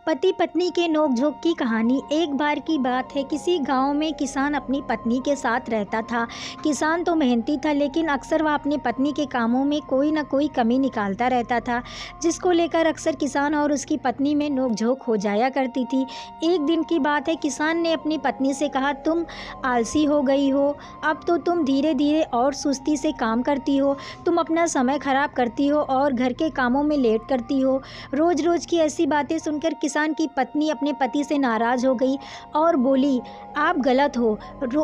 पति पत्नी के नोक-झोंक की कहानी। एक बार की बात है, किसी गांव में किसान अपनी पत्नी के साथ रहता था। किसान तो मेहनती था, लेकिन अक्सर वह अपनी पत्नी के कामों में कोई न कोई कमी निकालता रहता था, जिसको लेकर अक्सर किसान और उसकी पत्नी में नोक-झोंक हो जाया करती थी। एक दिन की बात है, किसान ने अपनी पत्नी से कहा, तुम आलसी हो गई हो, अब तो तुम धीरे-धीरे और सुस्ती से काम करती हो, तुम अपना समय खराब करती हो और घर के कामों में लेट करती हो। रोज़-रोज़ की ऐसी बातें सुनकर किसान की पत्नी अपने पति से नाराज़ हो गई और बोली, आप गलत हो,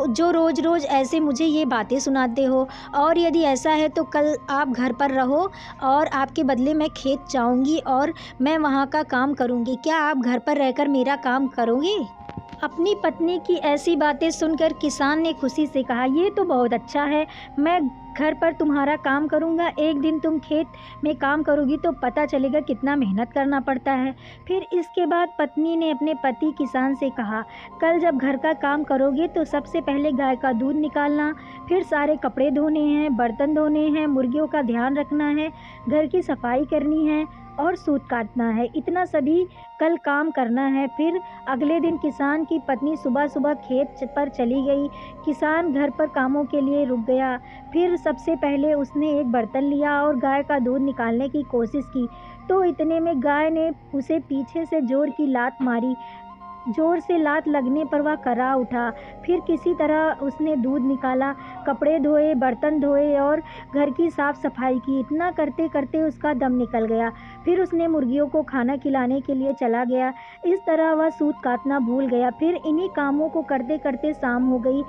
जो रोज़-रोज़ ऐसे मुझे ये बातें सुनाते हो, और यदि ऐसा है तो कल आप घर पर रहो और आपके बदले मैं खेत जाऊंगी और मैं वहाँ का काम करूंगी। क्या आप घर पर रहकर मेरा काम करोगे? अपनी पत्नी की ऐसी बातें सुनकर किसान ने खुशी से कहा, ये तो बहुत अच्छा है, मैं घर पर तुम्हारा काम करूँगा। एक दिन तुम खेत में काम करोगी तो पता चलेगा कितना मेहनत करना पड़ता है। फिर इसके बाद पत्नी ने अपने पति किसान से कहा, कल जब घर का काम करोगे तो सबसे पहले गाय का दूध निकालना, फिर सारे कपड़े धोने हैं, बर्तन धोने हैं, मुर्गियों का ध्यान रखना है, घर की सफाई करनी है और सूत काटना है। इतना सभी कल काम करना है। फिर अगले दिन किसान की पत्नी सुबह-सुबह खेत पर चली गई। किसान घर पर कामों के लिए रुक गया। फिर सबसे पहले उसने एक बर्तन लिया और गाय का दूध निकालने की कोशिश की, तो इतने में गाय ने उसे पीछे से जोर की लात मारी। जोर से लात लगने पर वह करा उठा। फिर किसी तरह उसने दूध निकाला, कपड़े धोए, बर्तन धोए और घर की साफ सफाई की। इतना करते करते उसका दम निकल गया। फिर उसने मुर्गियों को खाना खिलाने के लिए चला गया। इस तरह वह सूत काटना भूल गया। फिर इन्हीं कामों को करते करते शाम हो गई।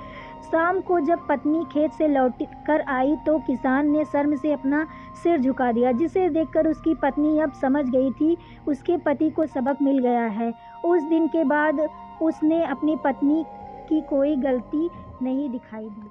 शाम को जब पत्नी खेत से लौट कर आई तो किसान ने शर्म से अपना सिर झुका दिया, जिसे देखकर उसकी पत्नी अब समझ गई थी उसके पति को सबक मिल गया है। उस दिन के बाद उसने अपनी पत्नी की कोई गलती नहीं दिखाई दी।